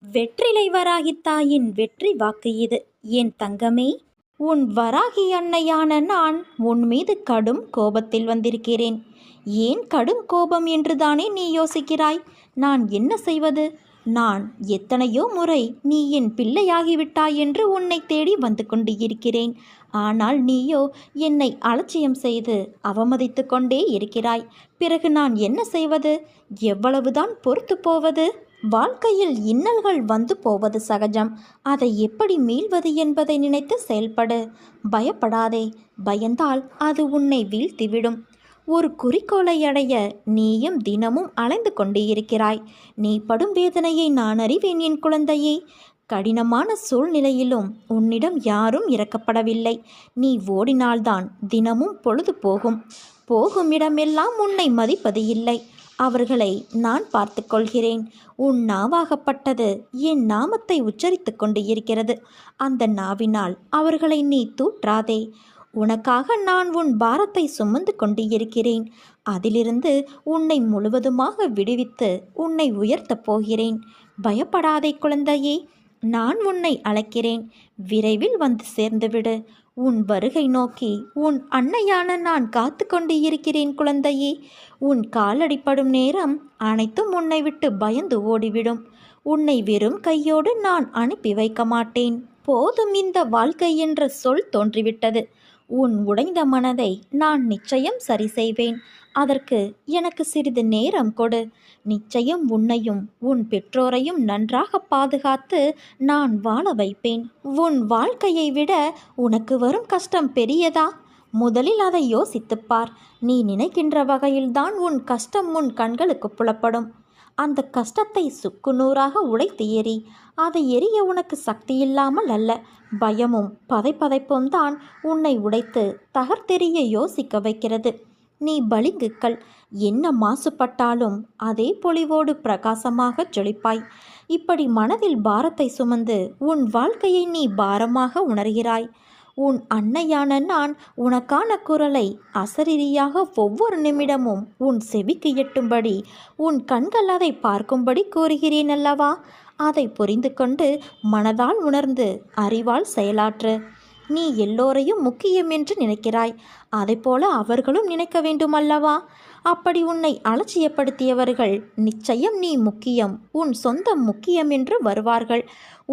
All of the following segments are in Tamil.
வெற்றிலை வராகி தாயின் வெற்றி வாக்கு இது. என் தங்கமே, உன் வராகி அன்னையான நான் உன் மீது கடும் கோபத்தில் வந்திருக்கிறேன். ஏன் கடும் கோபம் என்றுதானே நீ யோசிக்கிறாய்? நான் என்ன செய்வது? நான் எத்தனையோ முறை நீ என் பிள்ளையாகிவிட்டாய் என்று உன்னை தேடி வந்து கொண்டு இருக்கிறேன். ஆனால் நீயோ என்னை அலட்சியம் செய்து அவமதித்து கொண்டே இருக்கிறாய். பிறகு நான் என்ன செய்வது? எவ்வளவுதான் பொறுத்து போவது? வாழ்க்கையில் இன்னல்கள் வந்து போவது சகஜம். அதை எப்படி மீள்வது என்பதை நினைத்து செயல்படு. பயப்படாதே. பயந்தால் அது உன்னை வீழ்த்திவிடும். ஒரு குறிக்கோளை அடைய நீயும் தினமும் அலைந்து கொண்டே இருக்கிறாய். நீ படும் வேதனையை நான் அறிவேன் என் குழந்தையே. கடினமான சூழ்நிலையிலும் உன்னிடம் யாரும் இறக்கப்படவில்லை. நீ ஓடினால்தான் தினமும் பொழுது போகும். போகும் இடமெல்லாம் உன்னை மதிப்பது இல்லை. அவர்களை நான் பார்த்து கொள்கிறேன். உன் நாவாகப்பட்டது என் நாமத்தை உச்சரித்து கொண்டு இருக்கிறது. அந்த நாவினால் அவர்களை நீ தூற்றாதே. உனக்காக நான் உன் பாரத்தை சுமந்து கொண்டு இருக்கிறேன். அதிலிருந்து உன்னை முழுவதுமாக விடுவித்து உன்னை உயர்த்தப் போகிறேன். பயப்படாதே குழந்தையே. நான் உன்னை அழைக்கிறேன். விரைவில் வந்து சேர்ந்துவிடு. உன் வருகை நோக்கி உன் அன்னையான நான் காத்து கொண்டு இருக்கிறேன் குழந்தையே. உன் காலடிப்படும் நேரம் அனைத்தும் உன்னை விட்டு பயந்து ஓடிவிடும். உன்னை வெறும் கையோடு நான் அனுப்பி வைக்க மாட்டேன். போதும், இந்த வாழ்க்கை என்ற சொல் தோன்றிவிட்டது. உன் உடைந்த மனதை நான் நிச்சயம் சரி செய்வேன். அதற்கு எனக்கு சிறிது நேரம் கொடு. நிச்சயம் உன்னையும் உன் பெற்றோரையும் நன்றாக பாதுகாத்து நான் வாழ வைப்பேன். உன் வாழ்க்கையை விட உனக்கு வரும் கஷ்டம் பெரியதா? முதலில் அதை யோசித்துப்பார். நீ நினைக்கின்ற வகையில்தான் உன் கஷ்டம் உன் கண்களுக்கு புலப்படும். அந்த கஷ்டத்தை சுக்குநூறாக உடைத்து எறி. அதை எரிய உனக்கு சக்தி இல்லாமல் அல்ல, பயமும் பதைப்பதைப்பும் தான் உன்னை உடைத்து தகர்த்தெறிய யோசிக்க வைக்கிறது. நீ பளிங்குக்கல். என்ன மாசுபட்டாலும் அதே பொலிவோடு பிரகாசமாக ஜொலிப்பாய். இப்படி மனதில் பாரத்தை சுமந்து உன் வாழ்க்கையை நீ பாரமாக உணர்கிறாய். உன் அன்னையான நான் உனக்கான குரலை அசரீரியாக ஒவ்வொரு நிமிடமும் உன் செவிக்கு எட்டும்படி உன் கண்கள் அதை பார்க்கும்படி கூறுகிறேன் அல்லவா? அதை புரிந்து கொண்டு மனதால் உணர்ந்து அறிவால் செயலாற்று. நீ எல்லோரையும் முக்கியம் என்று நினைக்கிறாய். அதைப்போல அவர்களும் நினைக்க வேண்டும் அல்லவா? அப்படி உன்னை அலட்சியப்படுத்தியவர்கள் நிச்சயம் நீ முக்கியம், உன் சொந்தம் முக்கியம் என்று வருவார்கள்.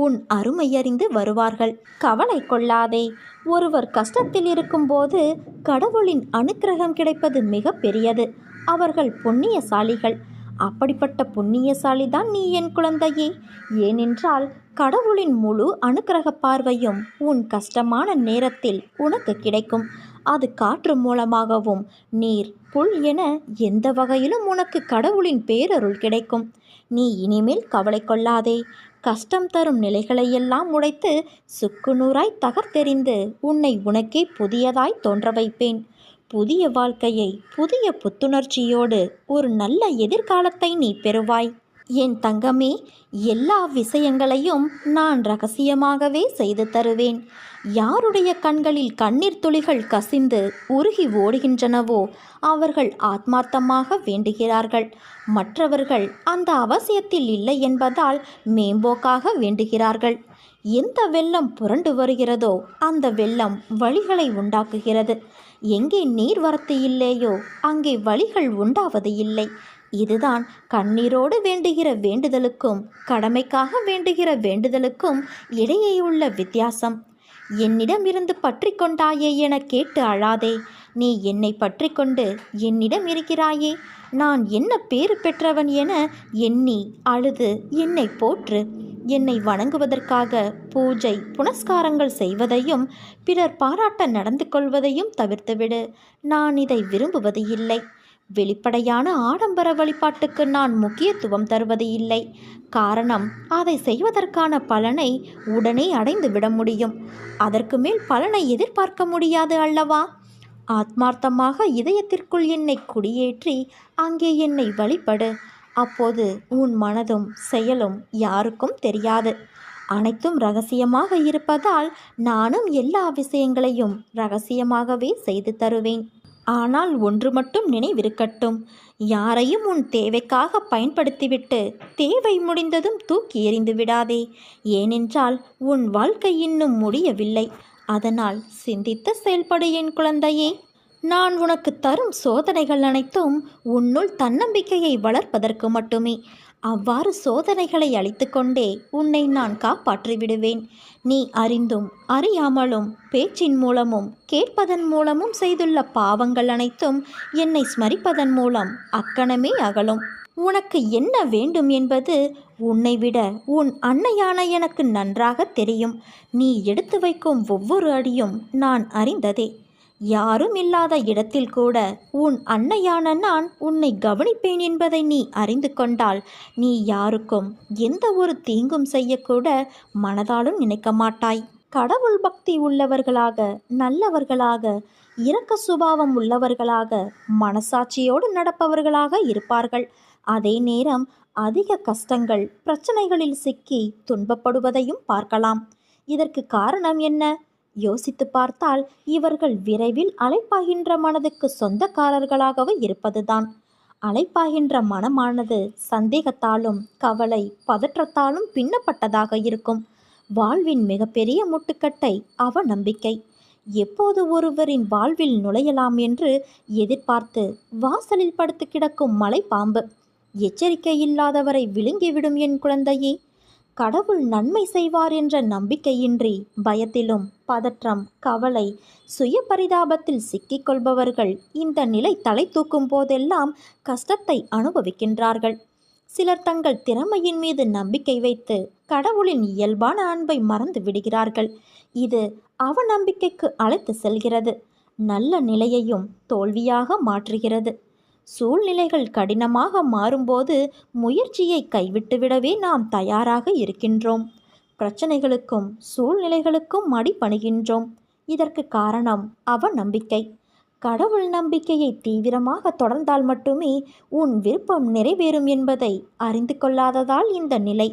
உன் அருமையறிந்து வருவார்கள். கவலை கொள்ளாதே. ஒருவர் கஷ்டத்தில் இருக்கும்போது கடவுளின் அனுக்கிரகம் கிடைப்பது மிக பெரியது. அவர்கள் புண்ணியசாலிகள். அப்படிப்பட்ட புண்ணியசாலிதான் நீ என் குழந்தையே. ஏனென்றால் கடவுளின் முழு அனுக்கிரக பார்வையும் உன் கஷ்டமான நேரத்தில் உனக்கு கிடைக்கும். அது காற்று மூலமாகவும் நீர், புல் என எந்த வகையிலும் உனக்கு கடவுளின் பேரருள் கிடைக்கும். நீ இனிமேல் கவலை கொள்ளாதே. கஷ்டம் தரும் நிலைகளையெல்லாம் உடைத்து சுக்குநூறாய் தகர்த்தெறிந்து உன்னை உனக்கே புதியதாய் தோன்ற வைப்பேன். புதிய வாழ்க்கையை புதிய புத்துணர்ச்சியோடு ஒரு நல்ல எதிர்காலத்தை நீ பெறுவாய். என் தங்கமே, எல்லா விஷயங்களையும் நான் ரகசியமாகவே செய்து தருவேன். யாருடைய கண்களில் கண்ணீர் துளிகள் கசிந்து உருகி ஓடுகின்றனவோ அவர்கள் ஆத்மார்த்தமாக வேண்டுகிறார்கள். மற்றவர்கள் அந்த அவசியத்தில் இல்லை என்பதால் மேம்போக்காக வேண்டுகிறார்கள். எந்த வெள்ளம் புரண்டு வருகிறதோ அந்த வெள்ளம் வழிகளை உண்டாக்குகிறது. எங்கே நீர்வரத்து இல்லையோ அங்கே வழிகள் உண்டாவது இல்லை. இதுதான் கண்ணீரோடு வேண்டுகிற வேண்டுதலுக்கும் கடமைக்காக வேண்டுகிற வேண்டுதலுக்கும் இடையே உள்ள வித்தியாசம். என்னிடமிருந்து பற்றி கொண்டாயே என கேட்டு அழாதே. நீ என்னை பற்றி கொண்டு என்னிடம் இருக்கிறாயே. நான் என்ன பேறு பெற்றவன் என எண்ணி அழுது என்னை போற்று. என்னை வணங்குவதற்காக பூஜை புனஸ்காரங்கள் செய்வதையும் பிறர் பாராட்ட நடந்து கொள்வதையும் தவிர்த்துவிடு. நான் இதை விரும்புவது இல்லை. வெளிப்படையான ஆடம்பர வழிபாட்டுக்கு நான் முக்கியத்துவம் தருவது இல்லை. காரணம், அதை செய்வதற்கான பலனை உடனே அடைந்து விட முடியும். அதற்கு மேல் பலனை எதிர்பார்க்க முடியாது அல்லவா? ஆத்மார்த்தமாக இதயத்திற்குள் என்னை குடியேற்றி அங்கே என்னை வழிபடு. அப்போது உன் மனதும் செயலும் யாருக்கும் தெரியாது. அனைத்தும் ரகசியமாக இருப்பதால் நானும் எல்லா விஷயங்களையும் ரகசியமாகவே செய்து தருவேன். ஆனால் ஒன்று மட்டும் நினைவிருக்கட்டும், யாரையும் உன் தேவைக்காக பயன்படுத்திவிட்டு தேவை முடிந்ததும் தூக்கி எறிந்து விடாதே. ஏனென்றால் உன் வாழ்க்கை இன்னும் முடியவில்லை. அதனால் சிந்தித்து செயல்படு என் குழந்தையே. நான் உனக்கு தரும் சோதனைகள் அனைத்தும் உன்னுள் தன்னம்பிக்கையை வளர்ப்பதற்கு மட்டுமே. அவ்வாறு சோதனைகளை அளித்து கொண்டே உன்னை நான் காப்பாற்றி விடுவேன். நீ அறிந்தும் அறியாமலும் பேச்சின் மூலமும் கேட்பதன் மூலமும் செய்துள்ள பாவங்கள் அனைத்தும் என்னை ஸ்மரிப்பதன் மூலம் அக்கணமே அகலும். உனக்கு என்ன வேண்டும் என்பது உன்னை விட உன் அன்னையான எனக்கு நன்றாக தெரியும். நீ எடுத்து வைக்கும் ஒவ்வொரு அடியும் நான் அறிந்ததே. யாரும் இல்லாத இடத்தில் கூட உன் அன்னையான நான் உன்னை கவனிப்பேன் என்பதை நீ அறிந்து கொண்டால் நீ யாருக்கும் எந்த ஒரு தீங்கும் செய்யக்கூட மனதாலும் நினைக்க மாட்டாய். கடவுள் பக்தி உள்ளவர்களாக, நல்லவர்களாக, இரக்க சுபாவம் உள்ளவர்களாக, மனசாட்சியோடு நடப்பவர்களாக இருப்பார்கள். அதே நேரம் அதிக கஷ்டங்கள், பிரச்சனைகளில் சிக்கி துன்பப்படுவதையும் பார்க்கலாம். இதற்கு காரணம் என்ன? யோசித்து பார்த்தால் இவர்கள் விரைவில் அலைப்பாகின்ற மனதுக்கு சொந்தக்காரர்களாகவே இருப்பதுதான். அலைப்பாகின்ற மனமானது சந்தேகத்தாலும் கவலை பதற்றத்தாலும் பின்னப்பட்டதாக இருக்கும். வாழ்வின் மிகப்பெரிய முட்டுக்கட்டை அவநம்பிக்கை. எப்போது ஒருவரின் வாழ்வில் நுழையலாம் என்று எதிர்பார்த்து வாசலில் படுத்து கிடக்கும் மலைப்பாம்பு எச்சரிக்கை இல்லாதவரை விழுங்கிவிடும் என் குழந்தையே. கடவுள் நன்மை செய்வார் என்ற நம்பிக்கையின்றி பயத்திலும் பதற்றம், கவலை, சுய பரிதாபத்தில் சிக்கிக்கொள்பவர்கள் இந்த நிலை தலை தூக்கும் போதெல்லாம் கஷ்டத்தை அனுபவிக்கின்றார்கள். சிலர் தங்கள் திறமையின் மீது நம்பிக்கை வைத்து கடவுளின் இயல்பான அன்பை மறந்து விடுகிறார்கள். இது அவநம்பிக்கைக்கு அழைத்து செல்கிறது. நல்ல நிலையையும் தோல்வியாக மாற்றுகிறது. சூழ்நிலைகள் கடினமாக மாறும்போது முயற்சியை கைவிட்டுவிடவே நாம் தயாராக இருக்கின்றோம். பிரச்சனைகளுக்கும் சூழ்நிலைகளுக்கும் அடிபணிகின்றோம். இதற்கு காரணம் அவநம்பிக்கை. கடவுள் நம்பிக்கையை தீவிரமாக தொடர்ந்தால் மட்டுமே உன் விருப்பம் நிறைவேறும் என்பதை அறிந்து கொள்ளாததால் இந்த நிலை.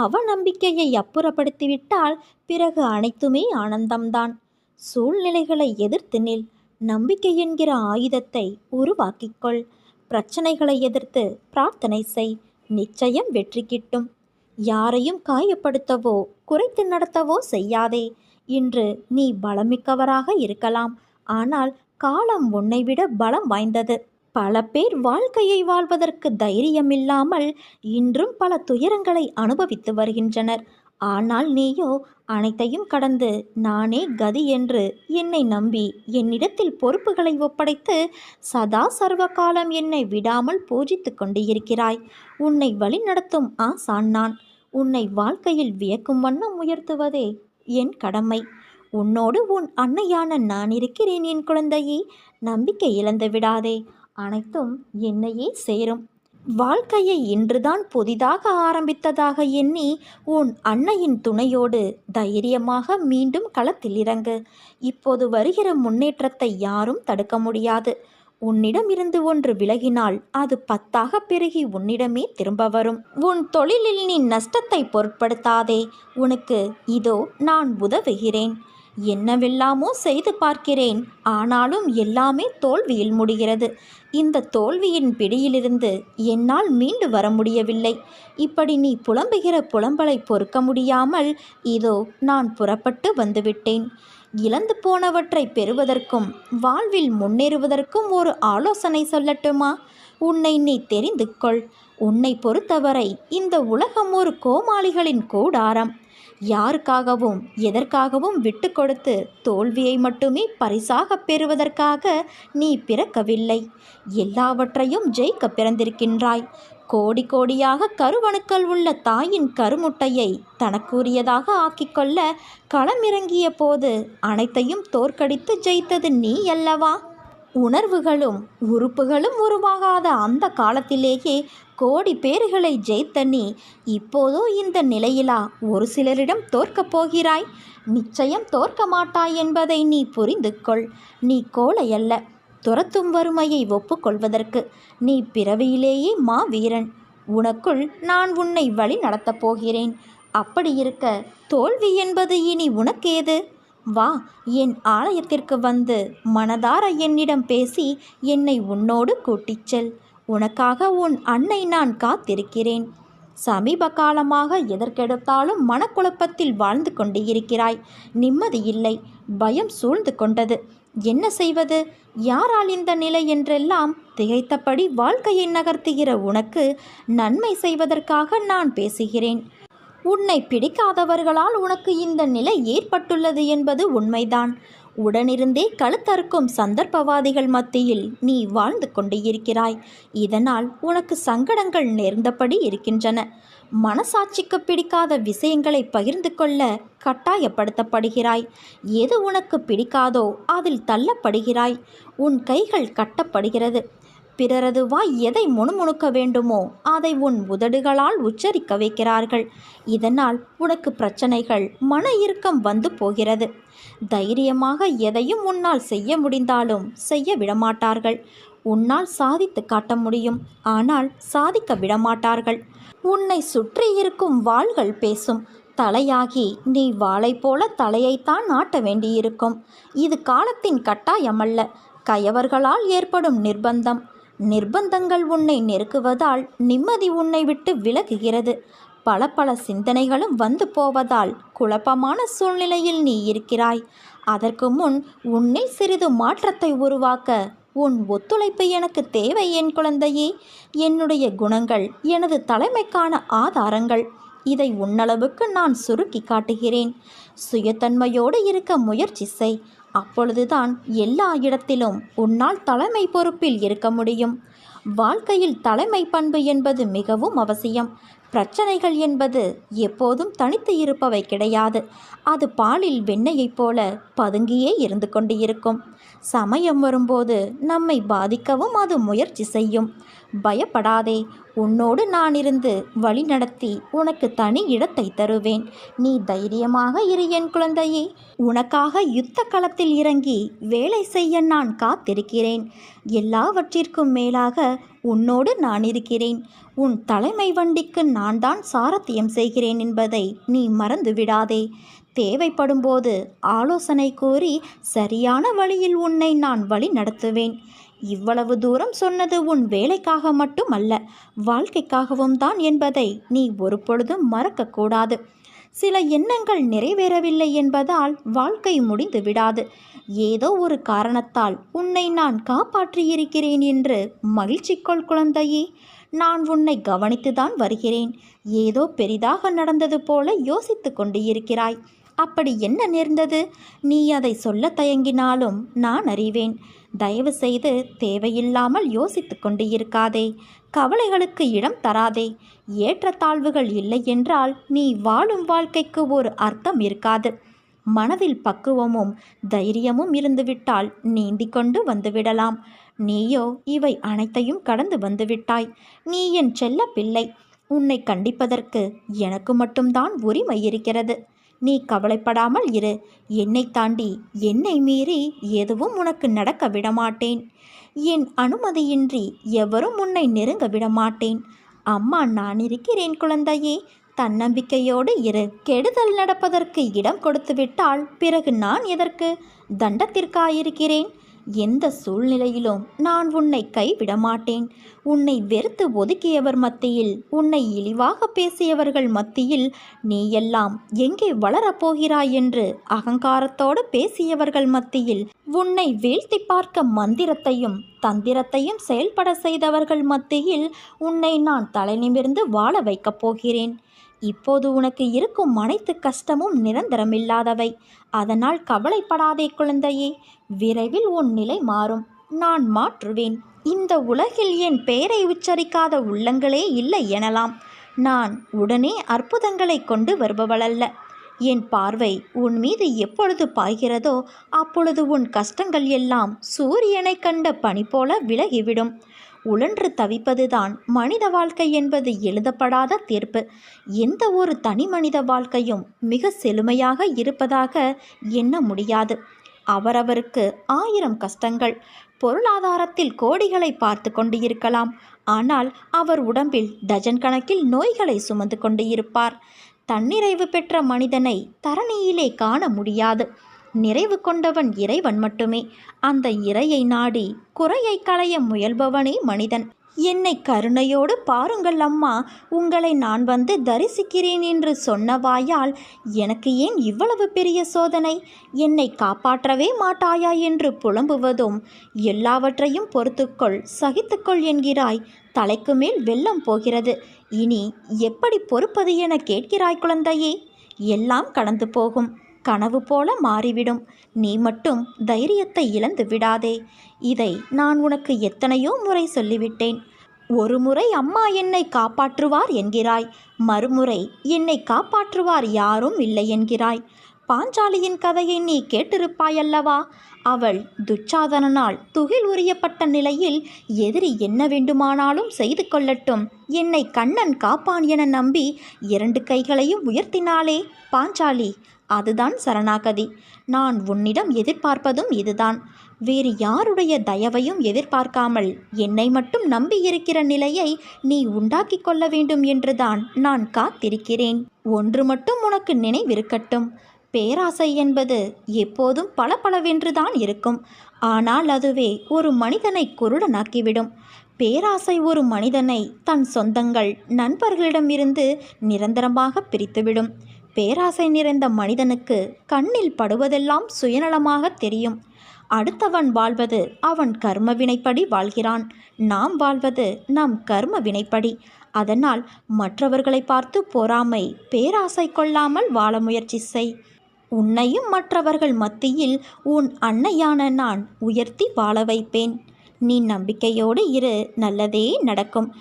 அவநம்பிக்கையை அப்புறப்படுத்திவிட்டால் பிறகு அனைத்துமே ஆனந்தம்தான். சூழ்நிலைகளை எதிர்த்து நில். நம்பிக்கை என்கிற ஆயுதத்தை உருவாக்கிக்கொள். பிரச்சனைகளை எதிர்த்து பிரார்த்தனை செய். நிச்சயம் வெற்றி கிட்டும். யாரையும் காயப்படுத்தவோ குறைத்து நடத்தவோ செய்யாதே. இன்று நீ பலமிக்கவராக இருக்கலாம், ஆனால் காலம் உன்னை விட பலம் வாய்ந்தது. பல பேர் வாழ்க்கையை வாழ்வதற்கு தைரியமில்லாமல் இன்றும் பல துயரங்களை அனுபவித்து வருகின்றனர். ஆனால் நீயோ அனைத்தையும் கடந்து நானே கதி என்று என்னை நம்பி என்னிடத்தில் பொறுப்புகளை ஒப்படைத்து சதா சர்வகாலம் என்னை விடாமல் பூஜித்து கொண்டு இருக்கிறாய். உன்னை வழிநடத்தும் ஆசான் நான். உன்னை வாழ்க்கையில் வியக்கும் வண்ணம் உயர்த்துவதே என் கடமை. உன்னோடு உன் அன்னையான நான் இருக்கிறேன் என் குழந்தையே. நம்பிக்கை இழந்து விடாதே. அனைத்தும் என்னையே சேரும். வாழ்க்கையை இன்றுதான் புதிதாக ஆரம்பித்ததாக எண்ணி உன் அன்னையின் துணையோடு தைரியமாக மீண்டும் களத்தில் இறங்கு. இப்போது வருகிற முன்னேற்றத்தை யாரும் தடுக்க முடியாது. உன்னிடம் இருந்து ஒன்று விலகினால் அது 10ஆக பெருகி உன்னிடமே திரும்ப வரும். உன் தொழிலில் நீ நஷ்டத்தை பொருட்படுத்தாதே. உனக்கு இதோ நான் உதவுகிறேன். என்னவெல்லாமோ செய்து பார்க்கிறேன், ஆனாலும் எல்லாமே தோல்வியில் முடிகிறது. இந்த தோல்வியின் பிடியிலிருந்து என்னால் மீண்டு வர முடியவில்லை. இப்படி நீ புலம்புகிற புலம்பலை பொறுக்க முடியாமல் இதோ நான் புறப்பட்டு வந்துவிட்டேன். இழந்து போனவற்றை பெறுவதற்கும் வாழ்வில் முன்னேறுவதற்கும் ஒரு ஆலோசனை சொல்லட்டுமா? உன்னை நீ தெரிந்து கொள். உன்னை பொறுத்தவரை இந்த உலகம் ஒரு கோமாளிகளின் கூடாரம். யாருக்காகவும் எதற்காகவும் விட்டு கொடுத்து தோல்வியை மட்டுமே பரிசாக பெறுவதற்காக நீ பிறக்கவில்லை. எல்லாவற்றையும் ஜெயிக்க பிறந்திருக்கின்றாய். கோடி கோடியாக கருவணுக்கள் உள்ள தாயின் கருமுட்டையை தனக்குரியதாக ஆக்கிக்கொள்ள களமிறங்கிய போது அனைத்தையும் தோற்கடித்து ஜெயித்தது நீ அல்லவா? உணர்வுகளும் உறுப்புகளும் உருவாகாத அந்த காலத்திலேயே கோடி பேர்களை ஜெயித்த நீ இப்போதோ இந்த நிலையிலா ஒரு சிலரிடம் தோற்கப் போகிறாய்? நிச்சயம் தோற்க மாட்டாய் என்பதை நீ புரிந்து கொள். நீ கோழை அல்ல துரத்தும் வறுமையை ஒப்புக்கொள்வதற்கு. நீ பிறவியிலேயே மாவீரன். உனக்குள் நான் உன்னை வழி நடத்தப் போகிறேன். அப்படி இருக்க தோல்வி என்பது இனி உனக்கேது? வா, என் ஆலயத்திற்கு வந்து மனதார என்னிடம் பேசி என்னை உன்னோடு கூட்டிச் செல். உனக்காக உன் அன்னை நான் காத்திருக்கிறேன். சமீப காலமாக எதற்கெடுத்தாலும் மனக்குழப்பத்தில் வாழ்ந்து கொண்டு இருக்கிறாய். நிம்மதியில்லை, பயம் சூழ்ந்து கொண்டது. என்ன செய்வது, யாரால் இந்த நிலை என்றெல்லாம் திகைத்தபடி வாழ்க்கையை நகர்த்துகிற உனக்கு நன்மை செய்வதற்காக நான் பேசுகிறேன். உன்னை பிடிக்காதவர்களால் உனக்கு இந்த நிலை ஏற்பட்டுள்ளது என்பது உண்மைதான். உடனிருந்தே கழுத்தறுக்கும் சந்தர்ப்பவாதிகள் மத்தியில் நீ வாழ்ந்து கொண்டு இருக்கிறாய். இதனால் உனக்கு சங்கடங்கள் நேர்ந்தபடி இருக்கின்றன. மனசாட்சிக்கு பிடிக்காத விஷயங்களை பகிர்ந்து கொள்ள கட்டாயப்படுத்தப்படுகிறாய். எது உனக்கு பிடிக்காதோ அதில் தள்ளப்படுகிறாய். உன் கைகள் கட்டப்படுகிறது. பிறரது வாய் எதை முணுமுணுக்க வேண்டுமோ அதை உன் உதடுகளால் உச்சரிக்க வைக்கிறார்கள். இதனால் உனக்கு பிரச்சனைகள், மன இறுக்கம் வந்து போகிறது. தைரியமாக எதையும் உன்னால் செய்ய முடிந்தாலும் செய்ய விடமாட்டார்கள். உன்னால் சாதித்து காட்ட முடியும், ஆனால் சாதிக்க விடமாட்டார்கள். உன்னை சுற்றி இருக்கும் வாள்கள் பேசும். தலையாகி நீ வாளை போல தலையைத்தான் நாட்ட வேண்டியிருக்கும். இது காலத்தின் கட்டாயமல்ல, கயவர்களால் ஏற்படும் நிர்பந்தம். நிர்பந்தங்கள் உன்னை நெருக்குவதால் நிம்மதி உன்னை விட்டு விலகுகிறது. பல பல சிந்தனைகளும் வந்து போவதால் குழப்பமான சூழ்நிலையில் நீ இருக்கிறாய். அதற்கு முன் உன்னில் சிறிது மாற்றத்தை உருவாக்க உன் ஒத்துழைப்பு எனக்கு தேவை என் குழந்தையே. என்னுடைய குணங்கள் எனது தலைமைக்கான ஆதாரங்கள். இதை உன்னளவுக்கு நான் சுருக்கி காட்டுகிறேன். சுயத்தன்மையோடு இருக்க முயற்சி செய். அப்பொழுதுதான் எல்லா இடத்திலும் உன்னால் தலைமை பொறுப்பில் இருக்க முடியும். வாழ்க்கையில் தலைமை பண்பு என்பது மிகவும் அவசியம். பிரச்சனைகள் என்பது எப்போதும் தனித்து இருப்பவை கிடையாது. அது பாலில் வெண்ணெயைப் போல பதுங்கியே இருந்து கொண்டு இருக்கும். சமயம் வரும்போது நம்மை பாதிக்கவும் அது முயற்சி செய்யும். பயப்படாதே, உன்னோடு நான் இருந்து வழி நடத்தி உனக்கு தனி இடத்தை தருவேன். நீ தைரியமாக இரு என் குழந்தையே. உனக்காக யுத்த களத்தில் இறங்கி வேலை செய்ய நான் காத்திருக்கிறேன். எல்லாவற்றிற்கும் மேலாக உன்னோடு நான் இருக்கிறேன். உன் தலைமை வண்டிக்கு நான் தான் சாரத்தியம் செய்கிறேன் என்பதை நீ மறந்து விடாதே. தேவைப்படும்போது ஆலோசனை கூறி சரியான வழியில் உன்னை நான் வழி நடத்துவேன். இவ்வளவு தூரம் சொன்னது உன் வேலைக்காக மட்டுமல்ல, வாழ்க்கைக்காகவும் தான் என்பதை நீ ஒரு பொழுதும் மறக்கக்கூடாது. சில எண்ணங்கள் நிறைவேறவில்லை என்பதால் வாழ்க்கை முடிந்து விடாது. ஏதோ ஒரு காரணத்தால் உன்னை நான் காப்பாற்றியிருக்கிறேன் என்று மகிழ்ச்சி கொள் குழந்தையே. நான் உன்னை கவனித்துதான் வருகிறேன். ஏதோ பெரிதாக நடந்தது போல யோசித்து கொண்டு இருக்கிறாய். அப்படி என்ன நேர்ந்தது? நீ அதை சொல்ல தயங்கினாலும் நான் அறிவேன். தயவு செய்து தேவையில்லாமல் யோசித்து கொண்டு இருக்காதே. கவலைகளுக்கு இடம் தராதே. ஏற்றத்தாழ்வுகள் இல்லை என்றால் நீ வாழும் வாழ்க்கைக்கு ஒரு அர்த்தம் இருக்காது. மனதில் பக்குவமும் தைரியமும் இருந்துவிட்டால் நீந்திக் கொண்டு வந்துவிடலாம். நீயோ இவை அனைத்தையும் கடந்து வந்துவிட்டாய். நீ என் செல்ல பிள்ளை. உன்னை கண்டிப்பதற்கு எனக்கு மட்டும்தான் உரிமை இருக்கிறது. நீ கவலைப்படாமல் இரு. என்னை தாண்டி, என்னை மீறி எதுவும் உனக்கு நடக்க விடமாட்டேன். என் அனுமதியின்றி எவரும் உன்னை நெருங்க விடமாட்டேன். அம்மா நான் இருக்கிறேன் குழந்தையே. தன்னம்பிக்கையோடு இரு. கெடுதல் நடப்பதற்கு இடம் கொடுத்துவிட்டால் பிறகு நான் எதற்கு? தண்டத்திற்காயிருக்கிறேன். எந்த சூழ்நிலையிலும் நான் உன்னை கைவிட மாட்டேன். உன்னை வெறுத்து ஒதுக்கியவர் மத்தியில், உன்னை இழிவாக பேசியவர்கள் மத்தியில் நீ எல்லாம் எங்கே வளரப்போகிறாய் என்று அகங்காரத்தோடு பேசியவர்கள் மத்தியில், உன்னை வீழ்த்தி பார்க்க மந்திரத்தையும் தந்திரத்தையும் செயல்பட செய்தவர்கள் மத்தியில் உன்னை நான் தலை நிமிர்ந்து வாழ வைக்கப் போகிறேன். இப்போது உனக்கு இருக்கும் அனைத்து கஷ்டமும் நிரந்தரமில்லாதவை. அதனால் கவலைப்படாதே குழந்தையே. விரைவில் உன் நிலை மாறும். நான் மாற்றுவேன். இந்த உலகில் என் பெயரை உச்சரிக்காத உள்ளங்களே இல்லை எனலாம். நான் உடனே அற்புதங்களை கொண்டு வருபவளல்ல. என் பார்வை உன் மீது எப்பொழுது பாய்கிறதோ அப்பொழுது உன் கஷ்டங்கள் எல்லாம் சூரியனை கண்ட பனி போல விலகிவிடும். உழன்று தவிப்பதுதான் மனித வாழ்க்கை என்பது எழுதப்படாத தீர்ப்பு. எந்த ஒரு தனி மனித வாழ்க்கையும் மிக செழுமையாக இருப்பதாக எண்ண முடியாது. அவரவருக்கு 1000 கஷ்டங்கள். பொருளாதாரத்தில் கோடிகளை பார்த்து கொண்டு இருக்கலாம். ஆனால் அவர் உடம்பில் டஜன் கணக்கில் நோய்களை சுமந்து கொண்டு இருப்பார். தன்னிறைவு பெற்ற மனிதனை தரணியிலே காண முடியாது. நிறைவு கொண்டவன் இறைவன் மட்டுமே. அந்த இறையை நாடி குறையை களைய முயல்பவனே மனிதன். என்னை கருணையோடு பாருங்கள் அம்மா, உங்களை நான் வந்து தரிசிக்கிறேன் என்று சொன்ன வாயால் எனக்கு ஏன் இவ்வளவு பெரிய சோதனை? என்னை காப்பாற்றவே மாட்டாயா என்று புலம்புவதும், எல்லாவற்றையும் பொறுத்துக்கொள், சகித்துக்கொள் என்கிறாய். தலைக்கு மேல் வெள்ளம் போகிறது, இனி எப்படி பொறுப்பது என கேட்கிறாய் குழந்தையே. எல்லாம் கடந்து போகும், கனவு போல மாறிவிடும். நீ மட்டும் தைரியத்தை இழந்து விடாதே. இதை நான் உனக்கு எத்தனையோ முறை சொல்லிவிட்டேன். ஒரு முறை அம்மா என்னை காப்பாற்றுவார் என்கிறாய், மறுமுறை என்னை காப்பாற்றுவார் யாரும் இல்லை என்கிறாய். பாஞ்சாலியின் கதையை நீ கேட்டிருப்பாயல்லவா? அவள் துச்சாதனனால் துகில் உரியப்பட்ட நிலையில் எதிரி என்ன வேண்டுமானாலும் செய்து கொள்ளட்டும், என்னை கண்ணன் காப்பான் என நம்பி 2 கைகளையும் உயர்த்தினாளே பாஞ்சாலி. அதுதான் சரணாகதி. நான் உன்னிடம் எதிர்பார்ப்பதும் இதுதான். வேறு யாருடைய தயவையும் எதிர்பார்க்காமல் என்னை மட்டும் நம்பியிருக்கிற நிலையை நீ உண்டாக்கி கொள்ள வேண்டும் என்றுதான் நான் காத்திருக்கிறேன். ஒன்று மட்டும் உனக்கு நினைவிருக்கட்டும், பேராசை என்பது எப்போதும் பளபளவென்றுதான் இருக்கும். ஆனால் அதுவே ஒரு மனிதனை குருடனாக்கிவிடும். பேராசை ஒரு மனிதனை தன் சொந்தங்கள், நண்பர்களிடமிருந்து நிரந்தரமாக பிரித்துவிடும். பேராசை நிறைந்த மனிதனுக்கு கண்ணில் படுவதெல்லாம் சுயநலமாக தெரியும். அடுத்தவன் வாழ்வது அவன் கர்ம வினைப்படி வாழ்கிறான், நாம் வாழ்வது நம் கர்ம வினைப்படி. அதனால் மற்றவர்களை பார்த்து பொறாமை, பேராசை கொள்ளாமல் வாழ முயற்சி செய். உன்னையும் மற்றவர்கள் மத்தியில் உன் அன்னையான நான் உயர்த்தி வாழ வைப்பேன். நீ நம்பிக்கையோடு இரு, நல்லதே நடக்கும்.